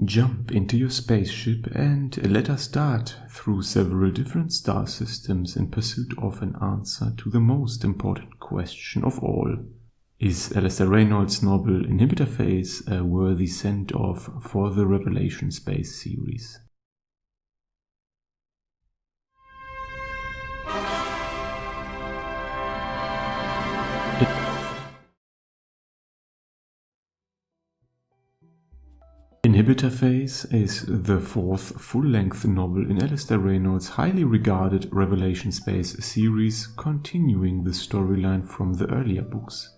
Jump into your spaceship and let us dart through several different star systems in pursuit of an answer to the most important question of all. Is Alastair Reynolds' novel Inhibitor Phase a worthy send-off for the Revelation Space series? Inhibitor Phase is the fourth full-length novel in Alastair Reynolds' highly regarded Revelation Space series, continuing the storyline from the earlier books.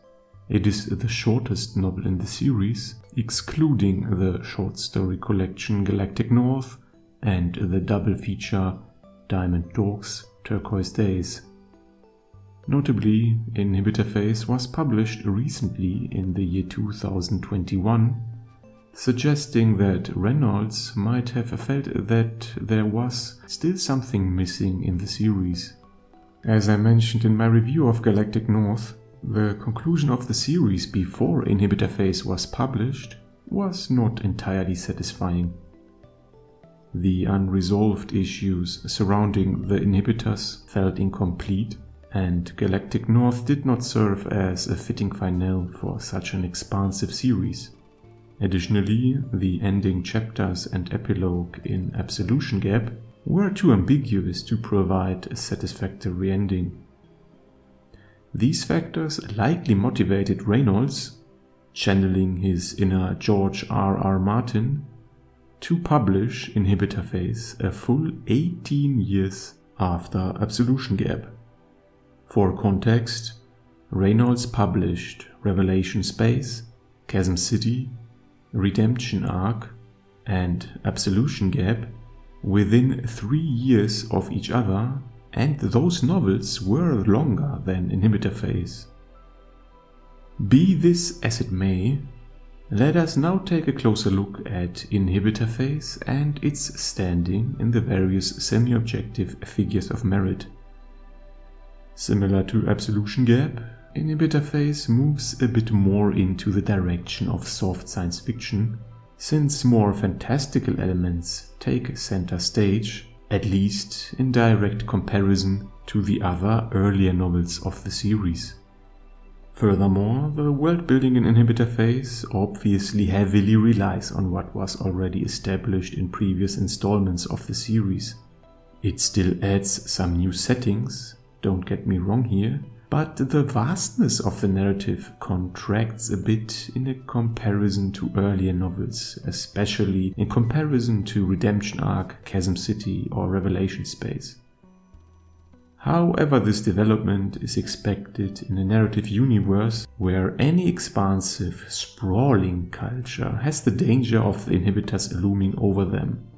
It is the shortest novel in the series, excluding the short story collection Galactic North and the double feature Diamond Dogs, Turquoise Days. Notably, Inhibitor Phase was published recently in the year 2021, suggesting that Reynolds might have felt that there was still something missing in the series. As I mentioned in my review of Galactic North, the conclusion of the series before Inhibitor Phase was published was not entirely satisfying. The unresolved issues surrounding the inhibitors felt incomplete, and Galactic North did not serve as a fitting finale for such an expansive series. Additionally, the ending chapters and epilogue in Absolution Gap were too ambiguous to provide a satisfactory ending. These factors likely motivated Reynolds, channeling his inner George R.R. Martin, to publish Inhibitor Phase a full 18 years after Absolution Gap. For context, Reynolds published Revelation Space, Chasm City, Redemption Arc, and Absolution Gap within 3 years of each other, and those novels were longer than Inhibitor Phase. Be this as it may, let us now take a closer look at Inhibitor Phase and its standing in the various semi-objective figures of merit. Similar to Absolution Gap, Inhibitor Phase moves a bit more into the direction of soft science fiction, since more fantastical elements take center stage, at least in direct comparison to the other earlier novels of the series. Furthermore, the world building in Inhibitor Phase obviously heavily relies on what was already established in previous installments of the series. It still adds some new settings, don't get me wrong here, but the vastness of the narrative contracts a bit in comparison to earlier novels, especially in comparison to Redemption Arc, Chasm City, or Revelation Space. However, this development is expected in a narrative universe where any expansive, sprawling culture has the danger of the inhibitors looming over them.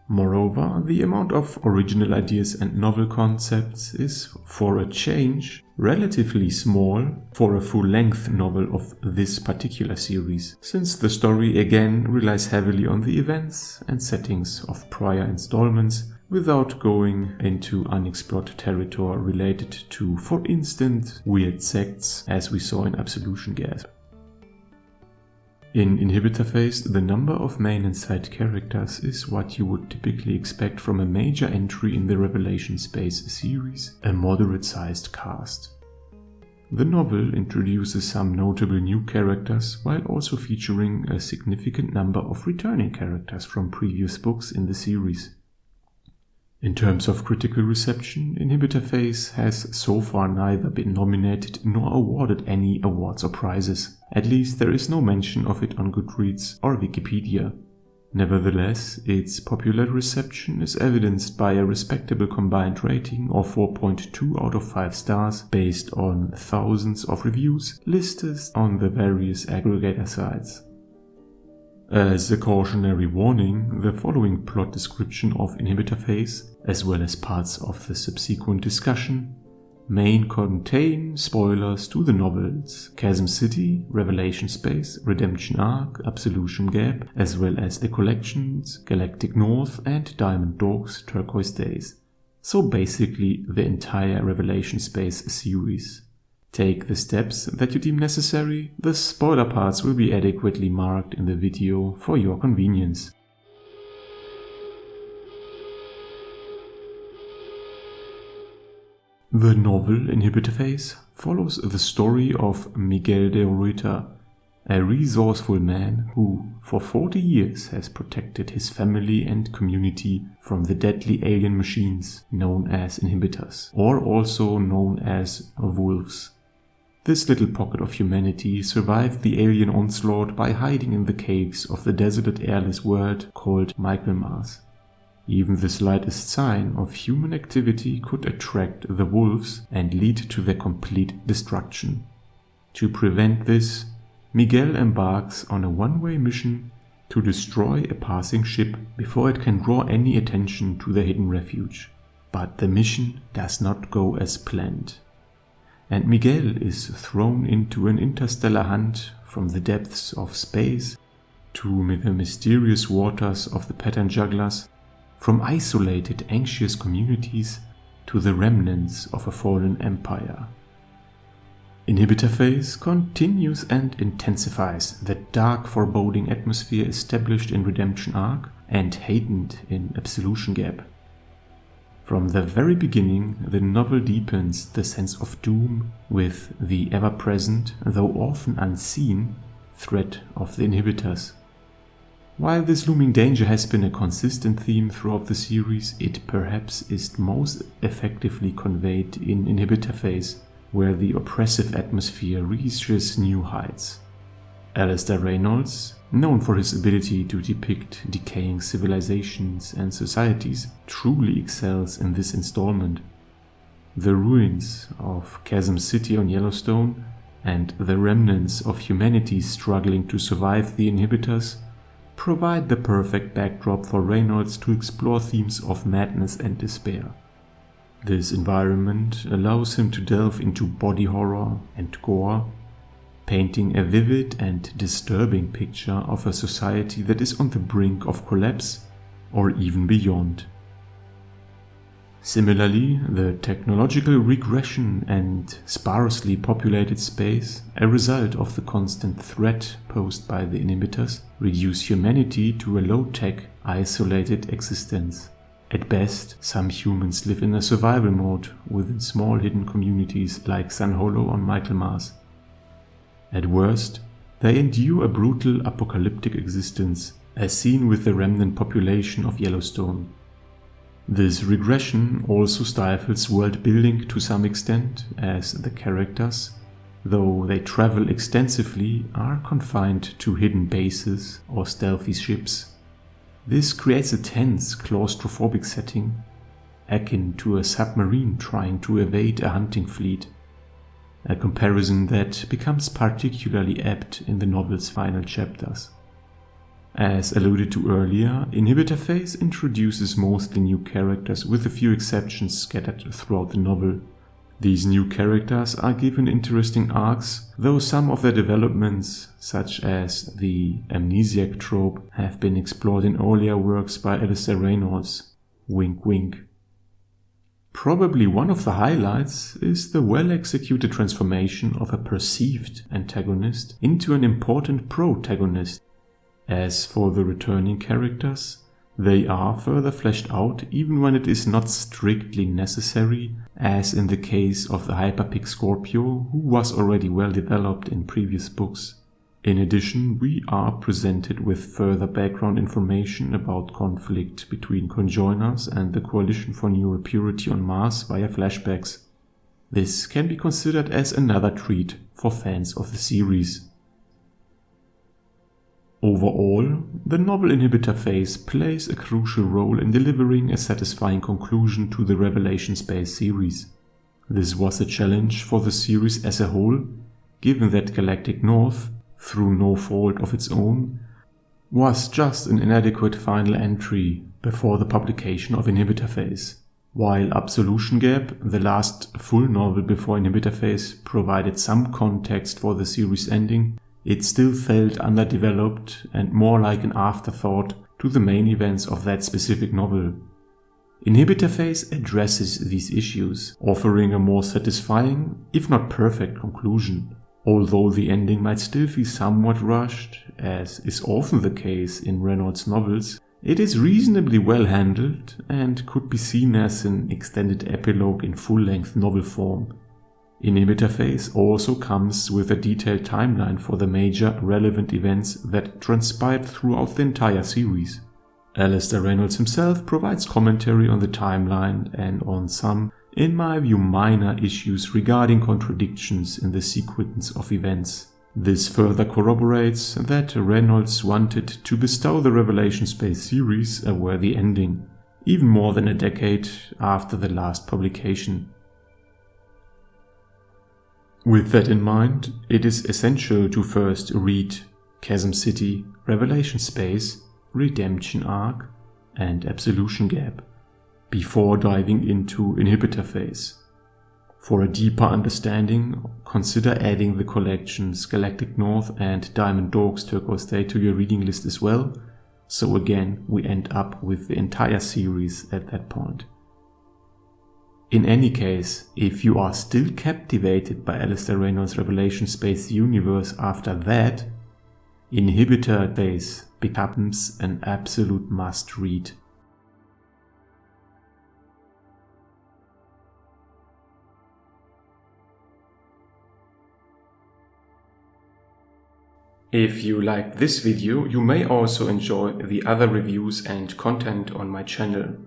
Moreover, the amount of original ideas and novel concepts is, for a change, relatively small for a full-length novel of this particular series, since the story again relies heavily on the events and settings of prior installments without going into unexplored territory related to, for instance, weird sects as we saw in Absolution Gap. In Inhibitor Phase, the number of main and side characters is what you would typically expect from a major entry in the Revelation Space series, a moderate-sized cast. The novel introduces some notable new characters while also featuring a significant number of returning characters from previous books in the series. In terms of critical reception, Inhibitor Phase has so far neither been nominated nor awarded any awards or prizes. At least there is no mention of it on Goodreads or Wikipedia. Nevertheless, its popular reception is evidenced by a respectable combined rating of 4.2 out of 5 stars based on thousands of reviews listed on the various aggregator sites. As a cautionary warning, the following plot description of Inhibitor Phase, as well as parts of the subsequent discussion, may contain spoilers to the novels Chasm City, Revelation Space, Redemption Arc, Absolution Gap, as well as the collections Galactic North and Diamond Dogs, Turquoise Days. So basically the entire Revelation Space series. Take the steps that you deem necessary. The spoiler parts will be adequately marked in the video for your convenience. The novel Inhibitor Phase follows the story of Miguel de Ruita, a resourceful man who for 40 years has protected his family and community from the deadly alien machines known as inhibitors, or also known as wolves. This little pocket of humanity survived the alien onslaught by hiding in the caves of the desolate airless world called Mars. Even the slightest sign of human activity could attract the wolves and lead to their complete destruction. To prevent this, Miguel embarks on a one-way mission to destroy a passing ship before it can draw any attention to the hidden refuge. But the mission does not go as planned, and Miguel is thrown into an interstellar hunt from the depths of space to the mysterious waters of the pattern jugglers, from isolated, anxious communities to the remnants of a fallen empire. Inhibitor Phase continues and intensifies the dark, foreboding atmosphere established in Redemption Arc and heightened in Absolution Gap. From the very beginning, the novel deepens the sense of doom with the ever-present, though often unseen, threat of the inhibitors. While this looming danger has been a consistent theme throughout the series, it perhaps is most effectively conveyed in Inhibitor Phase, where the oppressive atmosphere reaches new heights. Alastair Reynolds, known for his ability to depict decaying civilizations and societies, truly excels in this installment. The ruins of Chasm City on Yellowstone and the remnants of humanity struggling to survive the inhibitors provide the perfect backdrop for Reynolds to explore themes of madness and despair. This environment allows him to delve into body horror and gore, painting a vivid and disturbing picture of a society that is on the brink of collapse or even beyond. Similarly, the technological regression and sparsely populated space, a result of the constant threat posed by the inhibitors, reduce humanity to a low-tech, isolated existence. At best, some humans live in a survival mode within small hidden communities like Sun Hollow on Mars. At worst, they endure a brutal apocalyptic existence, as seen with the remnant population of Yellowstone. This regression also stifles world building to some extent, as the characters, though they travel extensively, are confined to hidden bases or stealthy ships. This creates a tense, claustrophobic setting, akin to a submarine trying to evade a hunting fleet, a comparison that becomes particularly apt in the novel's final chapters. As alluded to earlier, Inhibitor Phase introduces mostly new characters with a few exceptions scattered throughout the novel. These new characters are given interesting arcs, though some of their developments, such as the amnesiac trope, have been explored in earlier works by Alastair Reynolds. Wink wink. Probably one of the highlights is the well-executed transformation of a perceived antagonist into an important protagonist. As for the returning characters, they are further fleshed out even when it is not strictly necessary, as in the case of the Hyperpig Scorpio, who was already well developed in previous books. In addition, we are presented with further background information about conflict between conjoiners and the Coalition for Neural Purity on Mars via flashbacks. This can be considered as another treat for fans of the series. Overall, the novel Inhibitor Phase plays a crucial role in delivering a satisfying conclusion to the Revelation Space series. This was a challenge for the series as a whole, given that Galactic North, through no fault of its own, was just an inadequate final entry before the publication of Inhibitor Phase. While Absolution Gap, the last full novel before Inhibitor Phase, provided some context for the series ending, it still felt underdeveloped and more like an afterthought to the main events of that specific novel. Inhibitor phase addresses these issues, offering a more satisfying, if not perfect, conclusion. Although the ending might still feel somewhat rushed, as is often the case in Reynolds' novels, it is reasonably well handled and could be seen as an extended epilogue in full-length novel form. Inhibitor phase also comes with a detailed timeline for the major relevant events that transpired throughout the entire series. Alastair Reynolds himself provides commentary on the timeline and on some, in my view, minor issues regarding contradictions in the sequence of events. This further corroborates that Reynolds wanted to bestow the Revelation Space series a worthy ending, even more than a decade after the last publication. With that in mind, it is essential to first read Chasm City, Revelation Space, Redemption Arc, and Absolution Gap, before diving into Inhibitor phase. For a deeper understanding, consider adding the collections Galactic North and Diamond Dogs Turquoise Day to your reading list as well, so again we end up with the entire series at that point. In any case, if you are still captivated by Alastair Reynolds' Revelation Space universe after that, Inhibitor phase becomes an absolute must-read. If you liked this video, you may also enjoy the other reviews and content on my channel.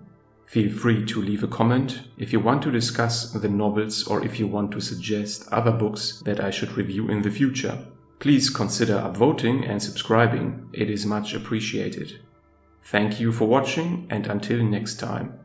Feel free to leave a comment if you want to discuss the novels or if you want to suggest other books that I should review in the future. Please consider upvoting and subscribing, it is much appreciated. Thank you for watching and until next time.